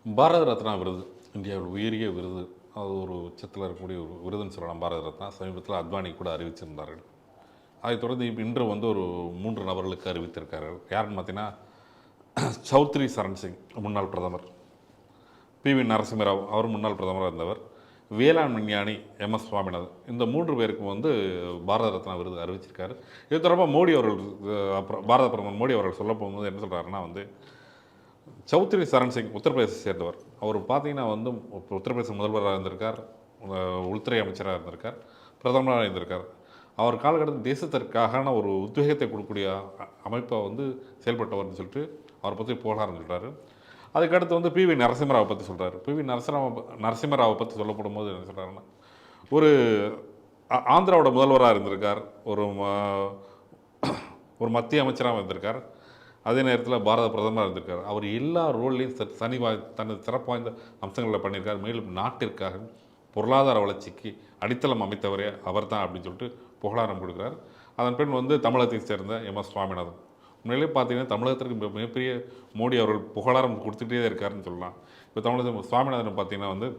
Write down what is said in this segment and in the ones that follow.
பாரத ரத்னா விருது இந்தியாவில் உயரிய விருது. அது ஒரு உச்சத்தில் இருக்கக்கூடிய ஒரு விருதுன்னு சொல்லலாம். பாரத ரத்னா சமீபத்தில் அத்வானி கூட அறிவிச்சிருந்தார்கள். அதைத் தொடர்ந்து இன்று வந்து ஒரு 3 நபர்களுக்கு அறிவித்திருக்கார்கள். யாருன்னு பார்த்தீங்கன்னா, சௌத்ரி சரண் சிங் முன்னாள் பிரதமர், பி.வி. நரசிம்மராவ் அவர் முன்னாள் பிரதமராக இருந்தவர், வேளாண் விஞ்ஞானி எம்.எஸ். சுவாமிநாதன், இந்த 3 பேருக்கும் வந்து பாரத ரத்னா விருது அறிவிச்சிருக்காரு. இது தொடர்பாக மோடி அவர்கள் அப்புறம் பாரத பிரதமர் மோடி அவர்கள் சொல்ல போகும்போது என்ன சொல்கிறாருன்னா வந்து, சௌத்ரி சரண் சிங் உத்தரப்பிரதேசத்தை சேர்ந்தவர். அவர் பார்த்தீங்கன்னா வந்து உத்தரப்பிரதேச முதல்வராக இருந்திருக்கார், உள்துறை அமைச்சராக இருந்திருக்கார், பிரதமராக இருந்திருக்கார். அவர் காலகட்டத்தில் தேசத்திற்கான ஒரு உத்வேகத்தை கொடுக்கக்கூடிய அமைப்பை வந்து செயல்பட்டவர்னு சொல்லிட்டு அவரை பற்றி புகழாரம் சொல்கிறாரு. அதுக்கடுத்து வந்து பி.வி. நரசிம்மராவை பற்றி சொல்கிறார். பி.வி. நரசிம்மராவை பற்றி சொல்லப்படும் போது என்ன சொல்கிறாருன்னா, ஒரு ஆந்திராவோட முதல்வராக இருந்திருக்கார், ஒரு மத்திய அமைச்சராக இருந்திருக்கார், அதே நேரத்தில் பாரத பிரதமராக இருந்திருக்கார். அவர் எல்லா ரோல்லையும் தனது சிறப்பு வாய்ந்த அம்சங்களில் பண்ணியிருக்கார். மேலும் நாட்டிற்காக பொருளாதார வளர்ச்சிக்கு அடித்தளம் அமைத்தவரே அவர் தான் அப்படின்னு சொல்லிட்டு புகழாரம் கொடுக்குறார். அதன் பின் வந்து தமிழகத்தை சேர்ந்த எம்.எஸ். சுவாமிநாதன். உண்மையிலே பார்த்தீங்கன்னா தமிழகத்திற்கு மிகப்பெரிய மோடி அவர்கள் புகழாரம் கொடுத்துக்கிட்டே இருக்காருன்னு சொல்லலாம். இப்போ தமிழக சுவாமிநாதன் பார்த்தீங்கன்னா வந்து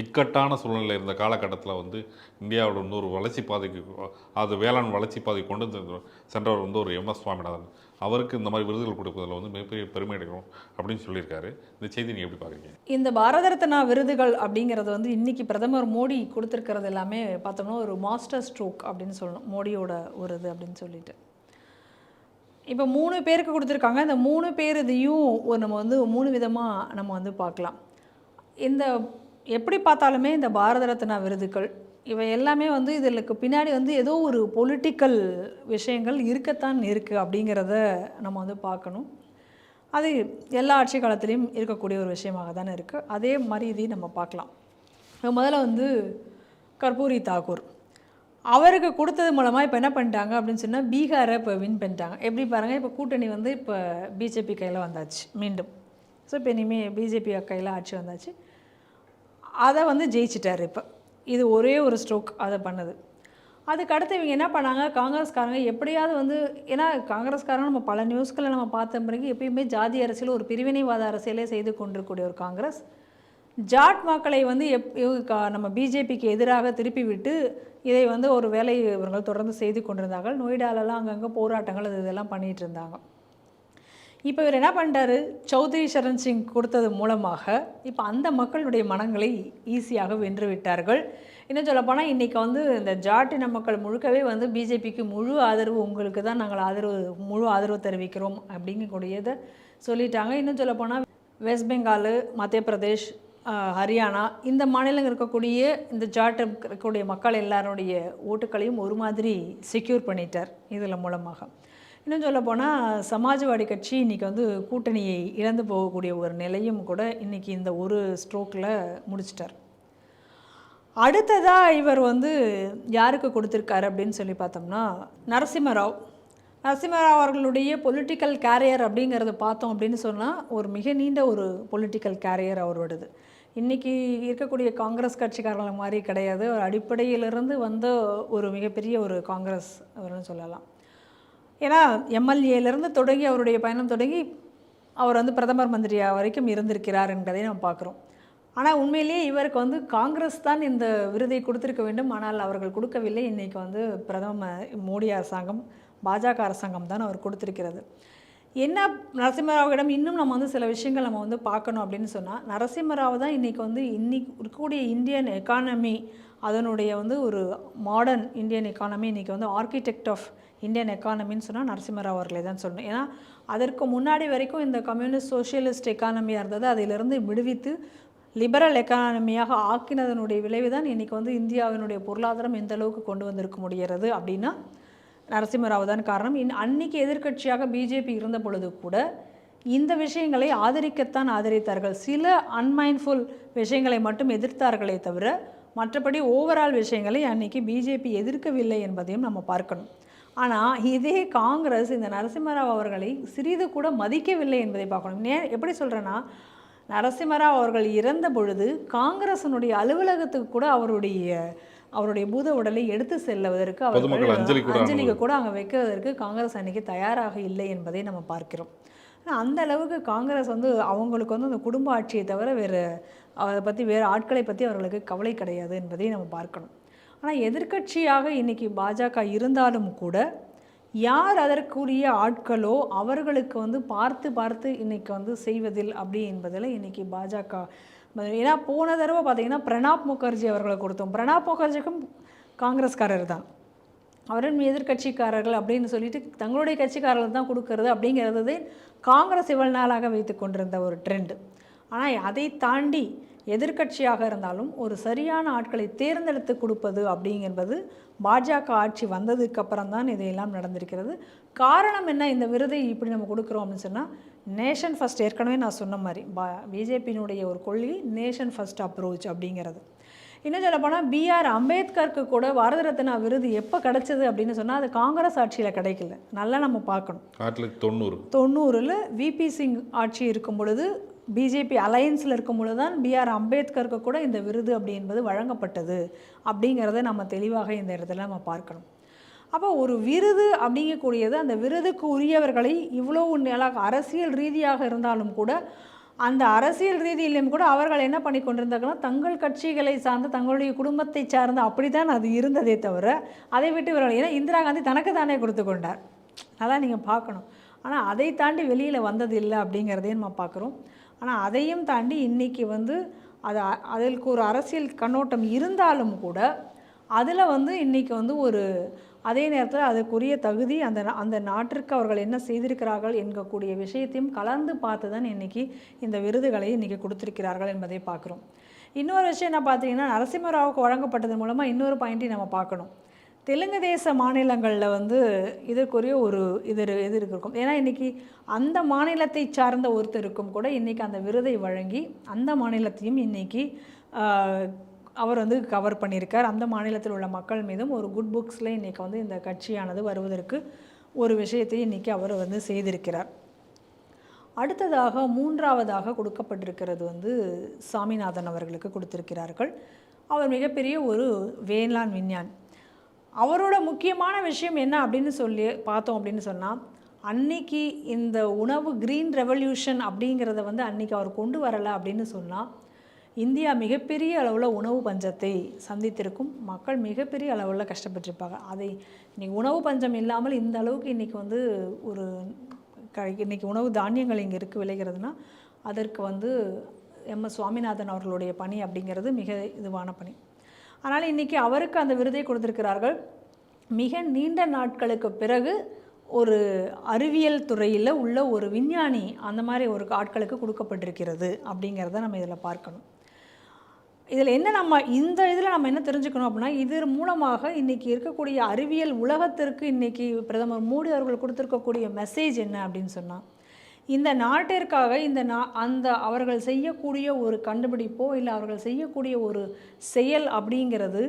இக்கட்டான சூழ்நிலை இருந்த காலகட்டத்தில் வந்து இந்தியாவோட இன்னொரு வளர்ச்சி பாதைக்கு, அது வேளாண் வளர்ச்சி பாதை கொண்டு சென்றவர் வந்து ஒரு எம்.எஸ். சுவாமிநாதன். அவருக்கு இந்த மாதிரி விருதுகள் கொடுப்பதில் வந்து மிகப்பெரிய பெருமை அடைக்கணும் அப்படின்னு சொல்லியிருக்காரு. இந்த செய்தி நீங்கள் எப்படி பார்க்குறீங்க? இந்த பாரத ரத்னா விருதுகள் அப்படிங்கிறது வந்து இன்றைக்கி பிரதமர் மோடி கொடுத்துருக்கிறது எல்லாமே பார்த்தோம்னா ஒரு மாஸ்டர் ஸ்ட்ரோக் அப்படின்னு சொல்லணும், மோடியோட ஒரு இது அப்படின்னு சொல்லிட்டு. இப்போ 3 பேருக்கு கொடுத்துருக்காங்க. இந்த 3 பேர் இதையும் நம்ம வந்து 3 விதமாக நம்ம வந்து பார்க்கலாம். இந்த எப்படி பார்த்தாலுமே இந்த பாரத ரத்னா விருதுகள் இவை எல்லாமே வந்து இதற்கு பின்னாடி வந்து ஏதோ ஒரு பொலிட்டிக்கல் விஷயங்கள் இருக்கத்தான் இருக்குது அப்படிங்கிறத நம்ம வந்து பார்க்கணும். அது எல்லா ஆட்சி காலத்துலேயும் இருக்கக்கூடிய ஒரு விஷயமாக தானே இருக்குது. அதே மாதிரி இதையும் நம்ம பார்க்கலாம். முதல்ல வந்து கர்பூரி தாக்கூர் அவருக்கு கொடுத்தது மூலமாக இப்போ என்ன பண்ணிட்டாங்க அப்படின்னு சொன்னால் பீகாரை இப்போ வின் பண்ணிட்டாங்க. எப்படி பாருங்கள், இப்போ கூட்டணி வந்து இப்போ பிஜேபி கையில் வந்தாச்சு மீண்டும். ஸோ இப்போ இனிமேல் பிஜேபி கையில் ஆட்சி வந்தாச்சு, அதை வந்து ஜெயிச்சிட்டார். இப்போ இது ஒரே ஒரு ஸ்ட்ரோக் அதை பண்ணது. அதுக்கு அடுத்து இவங்க என்ன பண்ணாங்க, காங்கிரஸ்காரங்க எப்படியாவது வந்து, ஏன்னா காங்கிரஸ்காரங்க நம்ம பல நியூஸ்களை நம்ம பார்த்த பிறகு எப்பயுமே ஜாதி அரசியல் ஒரு பிரிவினைவாத அரசியலே செய்து கொண்டிருக்கக்கூடிய ஒரு காங்கிரஸ் ஜாட் மக்களை வந்து நம்ம பிஜேபிக்கு எதிராக திருப்பி விட்டு இதை வந்து ஒரு வேலை இவர்கள் தொடர்ந்து செய்து கொண்டிருந்தார்கள். நொய்டாலெல்லாம் அங்கங்கே போராட்டங்கள் இதெல்லாம் பண்ணிகிட்டு இருந்தாங்க. இப்போ இவர் என்ன பண்ணிட்டாரு, சௌத்ரி சரண் சிங் கொடுத்தது மூலமாக இப்போ அந்த மக்களுடைய மனங்களை ஈஸியாக வென்று விட்டார்கள். இன்னும் சொல்லப்போனால் இன்றைக்கி வந்து இந்த ஜாட்டின மக்கள் முழுக்கவே வந்து பிஜேபிக்கு முழு ஆதரவு, உங்களுக்கு தான் நாங்கள் முழு ஆதரவு தெரிவிக்கிறோம் அப்படிங்கக்கூடியதை சொல்லிட்டாங்க. இன்னும் சொல்லப்போனால் வெஸ்ட் பெங்கால், மத்திய பிரதேஷ், ஹரியானா இந்த மாநிலங்கள் இருக்கக்கூடிய இந்த ஜாட் இருக்கக்கூடிய மக்கள் எல்லாருடைய ஓட்டுக்களையும் ஒரு மாதிரி செக்யூர் பண்ணிட்டார் இதில் மூலமாக. இன்னும் சொல்லப்போனால் சமாஜ்வாடி கட்சி இன்றைக்கி வந்து கூட்டணியை இழந்து போகக்கூடிய ஒரு நிலையும் கூட இன்றைக்கி இந்த ஒரு ஸ்ட்ரோக்கில் முடிச்சிட்டார். அடுத்ததாக இவர் வந்து யாருக்கு கொடுத்துருக்காரு அப்படின்னு சொல்லி பார்த்தோம்னா நரசிம்மராவ் அவர்களுடைய பொலிட்டிக்கல் கேரியர் அப்படிங்கிறத பார்த்தோம் அப்படின்னு சொன்னால் ஒரு மிக நீண்ட ஒரு பொலிட்டிக்கல் கேரியர் அவரோடது. இன்றைக்கி இருக்கக்கூடிய காங்கிரஸ் கட்சிக்காரர்கள் மாதிரி கிடையாது. ஒரு அடிப்படையிலிருந்து வந்த ஒரு மிகப்பெரிய ஒரு காங்கிரஸ் அவர்னு சொல்லலாம். ஏன்னா எம்எல்ஏலேருந்து தொடங்கி அவருடைய பயணம் தொடங்கி அவர் வந்து பிரதமர் மந்திரியாக வரைக்கும் இருந்திருக்கிறார் என்பதை நம்ம பார்க்குறோம். ஆனால் உண்மையிலேயே இவருக்கு வந்து காங்கிரஸ் தான் இந்த விருதை கொடுத்துருக்க வேண்டும், ஆனால் அவர்கள் கொடுக்கவில்லை. இன்றைக்கி வந்து பிரதமர் மோடி அரசாங்கம், பாஜக அரசாங்கம் தான் அவர் கொடுத்துருக்கிறது. என்ன நரசிம்மராவிடம் இன்னும் நம்ம வந்து சில விஷயங்கள் நம்ம வந்து பார்க்கணும் அப்படின்னு சொன்னால், நரசிம்மராவ் தான் இன்றைக்கி வந்து இருக்கக்கூடிய இந்தியன் எக்கானமி, அதனுடைய வந்து ஒரு மாடர்ன் இந்தியன் எக்கானமி, இன்றைக்கி வந்து ஆர்கிடெக்ட் ஆஃப் இந்தியன் எக்கானமின்னு சொன்னால் நரசிம்மராவ் அவர்களை தான் சொல்லணும். ஏன்னா அதற்கு முன்னாடி வரைக்கும் இந்த கம்யூனிஸ்ட் சோஷியலிஸ்ட் எக்கானமியாக இருந்தது, அதிலிருந்து விடுவித்து லிபரல் எக்கானமியாக ஆக்கினதனுடைய விளைவு தான் இன்றைக்கி வந்து இந்தியாவினுடைய பொருளாதாரம் எந்த அளவுக்கு கொண்டு வந்திருக்க முடிகிறது அப்படின்னா நரசிம்மராவ் தான் காரணம். அன்றைக்கி எதிர்க்கட்சியாக பிஜேபி இருந்த பொழுது கூட இந்த விஷயங்களை ஆதரிக்கத்தான் ஆதரித்தார்கள். சில அன்மைண்ட்ஃபுல் விஷயங்களை மட்டும் எதிர்த்தார்களே தவிர மற்றபடி ஓவரால் விஷயங்களை அன்றைக்கி பிஜேபி எதிர்க்கவில்லை என்பதையும் நம்ம பார்க்கணும். ஆனால் இதே காங்கிரஸ் இந்த நரசிம்மராவ் அவர்களை சிறிது கூட மதிக்கவில்லை என்பதை பார்க்கணும். எப்படி சொல்கிறேன்னா, நரசிம்மராவ் அவர்கள் இறந்த பொழுது காங்கிரஸினுடைய அலுவலகத்துக்கு கூட அவருடைய பூத உடலை எடுத்து செல்வதற்கு அவர்கள் அஞ்சலிக்கு கூட அங்கே வைக்கிறதற்கு காங்கிரஸ் அன்னைக்கு தயாராக இல்லை என்பதை நம்ம பார்க்கிறோம். அந்த அளவுக்கு காங்கிரஸ் வந்து அவங்களுக்கு வந்து அந்த குடும்ப ஆட்சியை தவிர வேறு அதை பற்றி வேறு ஆட்களை பற்றி அவர்களுக்கு கவலை கிடையாது என்பதை நம்ம பார்க்கணும். ஆனால் எதிர்க்கட்சியாக இன்றைக்கி பாஜக இருந்தாலும் கூட யார் அதற்குரிய ஆட்களோ அவர்களுக்கு வந்து பார்த்து பார்த்து இன்றைக்கி வந்து செய்வதில் அப்படி என்பதில் இன்றைக்கி பாஜக. ஏன்னா போன தடவை பார்த்திங்கன்னா பிரணாப் முகர்ஜி அவர்களை கொடுத்தோம். பிரணாப் முகர்ஜிக்கும் காங்கிரஸ்காரர் தான், அவரும் எதிர்கட்சிக்காரர்கள் அப்படின்னு சொல்லிட்டு தங்களுடைய கட்சிக்காரர்கள் தான் கொடுக்கறது அப்படிங்கிறது காங்கிரஸ் இவ்வளவு நாளாக வைத்து கொண்டிருந்த ஒரு ட்ரெண்டு. ஆனால் அதை தாண்டி எதிர்க்கட்சியாக இருந்தாலும் ஒரு சரியான ஆட்களை தேர்ந்தெடுத்து கொடுப்பது அப்படிங்கிறது பாஜக ஆட்சி வந்ததுக்கு அப்புறம் தான் இதையெல்லாம் நடந்திருக்கிறது. காரணம் என்ன, இந்த விருதை இப்படி நம்ம கொடுக்குறோம் அப்படின்னு சொன்னால் நேஷன் ஃபர்ஸ்ட். ஏற்கனவே நான் சொன்ன மாதிரி பிஜேபியினுடைய ஒரு கொள்கை நேஷன் ஃபர்ஸ்ட் அப்ரோச் அப்படிங்கிறது. இன்னும் சொல்ல போனால் பிஆர் அம்பேத்கருக்கு கூட பாரத ரத்னா விருது எப்போ கிடைச்சது அப்படின்னு சொன்னால் அது காங்கிரஸ் ஆட்சியில் கிடைக்கல. நல்லா நம்ம பார்க்கணும். 1990 விபி சிங் ஆட்சி இருக்கும் பொழுது, பிஜேபி அலையன்ஸில் இருக்கும் பொழுது தான் பிஆர் அம்பேத்கருக்கு கூட இந்த விருது அப்படி என்பது வழங்கப்பட்டது அப்படிங்கிறத நம்ம தெளிவாக இந்த இடத்துல நம்ம பார்க்கணும். அப்போ ஒரு விருது அப்படிங்கக்கூடியது அந்த விருதுக்கு உரியவர்களை இவ்வளோ நாளாக அரசியல் ரீதியாக இருந்தாலும் கூட அந்த அரசியல் ரீதியிலும் கூட அவர்கள் என்ன பண்ணி கொண்டிருந்தாங்கன்னா தங்கள் கட்சிகளை சார்ந்து தங்களுடைய குடும்பத்தை சார்ந்து அப்படி தான் அது இருந்ததே தவிர அதை விட்டு இவர்கள், ஏன்னா இந்திரா காந்தி தனக்கு தானே கொடுத்து கொண்டார், அதான் நீங்கள் பார்க்கணும். ஆனால் அதை தாண்டி வெளியில் வந்தது இல்லை அப்படிங்கிறதையும் நம்ம பார்க்குறோம். ஆனால் அதையும் தாண்டி இன்றைக்கி வந்து அதற்கு ஒரு அரசியல் கண்ணோட்டம் இருந்தாலும் கூட அதில் வந்து இன்றைக்கி வந்து ஒரு அதே நேரத்தில் அதுக்குரிய தகுதி அந்த நாட்டிற்கு அவர்கள் என்ன செய்திருக்கிறார்கள் என்கக்கூடிய விஷயத்தையும் கலந்து பார்த்து தான் இன்றைக்கி இந்த விருதுகளை இன்றைக்கி கொடுத்துருக்கிறார்கள் என்பதை பார்க்குறோம். இன்னொரு விஷயம் என்ன பார்த்தீங்கன்னா, நரசிம்மராவுக்கு வழங்கப்பட்டது மூலமாக இன்னொரு பாயிண்ட்டையும் நம்ம பார்க்கணும். தெலுங்கு தேச மாநிலங்களில் வந்து இதற்குரிய ஒரு இது இருக்கும். ஏன்னா இன்றைக்கி அந்த மாநிலத்தை சார்ந்த ஒருத்தருக்கும் கூட இன்றைக்கி அந்த விருதை வழங்கி அந்த மாநிலத்தையும் இன்றைக்கி அவர் வந்து கவர் பண்ணியிருக்கார். அந்த மாநிலத்தில் உள்ள மக்கள் மீதும் ஒரு குட் புக்ஸில் இன்றைக்கி வந்து இந்த கட்சியானது வருவதற்கு ஒரு விஷயத்தை இன்றைக்கி அவர் வந்து செய்திருக்கிறார். அடுத்ததாக மூன்றாவதாக கொடுக்கப்பட்டிருக்கிறது வந்து சாமிநாதன் அவர்களுக்கு கொடுத்திருக்கிறார்கள். அவர் மிகப்பெரிய ஒரு வேளாண் விஞ்ஞானி. அவரோட முக்கியமான விஷயம் என்ன அப்படின்னு சொல்லி பார்த்தோம் அப்படின்னு சொன்னால், அன்னைக்கு இந்த உணவு க்ரீன் ரெவல்யூஷன் அப்படிங்கிறத வந்து அன்றைக்கி அவர் கொண்டு வரலை அப்படின்னு சொன்னால் இந்தியா மிகப்பெரிய அளவில் உணவு பஞ்சத்தை சந்தித்திருக்கும். மக்கள் மிகப்பெரிய அளவில் கஷ்டப்பட்டிருப்பாங்க. அதை இன்றைக்கி உணவு பஞ்சம் இல்லாமல் இந்த அளவுக்கு இன்றைக்கி வந்து ஒரு இன்றைக்கி உணவு தானியங்கள் இங்கே இருக்குது விளைகிறதுனா அதற்கு வந்து எம்.எஸ். சுவாமிநாதன் அவர்களுடைய பணி அப்படிங்கிறது மிக இதுவான பணி. அதனால் இன்றைக்கி அவருக்கு அந்த விருதை கொடுத்திருக்கிறார்கள். மிக நீண்ட நாட்களுக்கு பிறகு ஒரு அறிவியல் துறையில் உள்ள ஒரு விஞ்ஞானி அந்த மாதிரி ஒரு ஆட்களுக்கு கொடுக்கப்பட்டிருக்கிறது அப்படிங்கிறத நம்ம இதில் பார்க்கணும். இதில் என்ன நம்ம இந்த இதில் நம்ம என்ன தெரிஞ்சுக்கணும் அப்படின்னா, இது மூலமாக இன்றைக்கி இருக்கக்கூடிய அறிவியல் உலகத்திற்கு இன்றைக்கி பிரதமர் மோடி அவர்கள் கொடுத்துருக்கக்கூடிய மெசேஜ் என்ன அப்படின்னு சொன்னால், இந்த நாட்டிற்காக அந்த அவர்கள் செய்யக்கூடிய ஒரு கண்டுபிடிப்போ இல்லை அவர்கள் செய்யக்கூடிய ஒரு செயல் அப்படிங்கிறது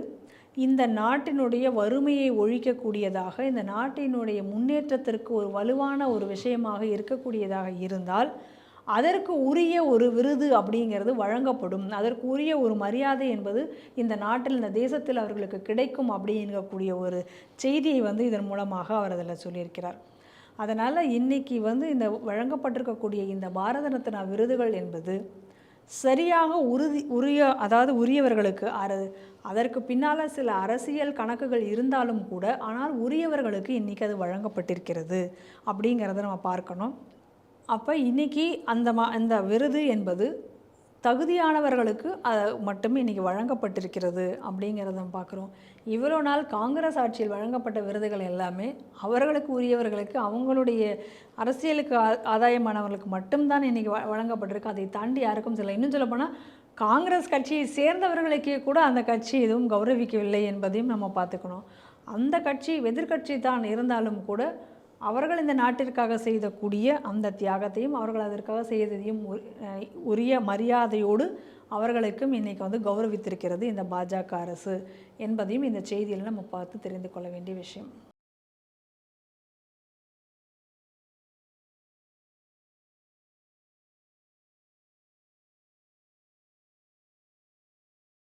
இந்த நாட்டினுடைய வறுமையை ஒழிக்கக்கூடியதாக, இந்த நாட்டினுடைய முன்னேற்றத்திற்கு ஒரு வலுவான ஒரு விஷயமாக இருக்கக்கூடியதாக இருந்தால் அதற்கு உரிய ஒரு விருது அப்படிங்கிறது வழங்கப்படும். அதற்கு உரிய ஒரு மரியாதை என்பது இந்த நாட்டில் இந்த தேசத்தில் அவர்களுக்கு கிடைக்கும் அப்படிங்கக்கூடிய ஒரு செய்தியை வந்து இதன் மூலமாக அவர் அதில் சொல்லியிருக்கிறார். அதனால் இன்றைக்கி வந்து இந்த வழங்கப்பட்டிருக்கக்கூடிய இந்த பாரத ரத்னா விருதுகள் என்பது சரியாக உரியவர்களுக்கு அதற்கு பின்னால் சில அரசியல் கணக்குகள் இருந்தாலும் கூட ஆனால் உரியவர்களுக்கு இன்றைக்கி அது வழங்கப்பட்டிருக்கிறது அப்படிங்கிறத நம்ம பார்க்கணும். அப்போ இன்றைக்கி அந்த விருது என்பது தகுதியானவர்களுக்கு மட்டுமே இன்றைக்கி வழங்கப்பட்டிருக்கிறது அப்படிங்கிறத நம்ம பார்க்குறோம். இவ்வளோ நாள் காங்கிரஸ் ஆட்சியில் வழங்கப்பட்ட விருதுகள் எல்லாமே அவர்களுக்கு உரியவர்களுக்கு அவங்களுடைய அரசியலுக்கு ஆதாயமானவர்களுக்கு மட்டும்தான் இன்றைக்கி வழங்கப்பட்டிருக்கு. அதை தாண்டி யாருக்கும் சில இன்னும் சொல்லப்போனால் காங்கிரஸ் கட்சியை சேர்ந்தவர்களுக்கே கூட அந்த கட்சி எதுவும் கௌரவிக்கவில்லை என்பதையும் நம்ம பார்த்துக்கணும். அந்த கட்சி எதிர்கட்சி தான் இருந்தாலும் கூட அவர்கள் இந்த நாட்டிற்காக செய்தக்கூடிய அந்த தியாகத்தையும் அவர்கள் அதற்காக செய்ததையும் உரிய மரியாதையோடு அவர்களுக்கும் இன்றைக்கி வந்து கௌரவித்திருக்கிறது இந்த பாஜக அரசு என்பதையும் இந்த செய்தியில் நம்ம பார்த்து தெரிந்து கொள்ள வேண்டிய விஷயம்.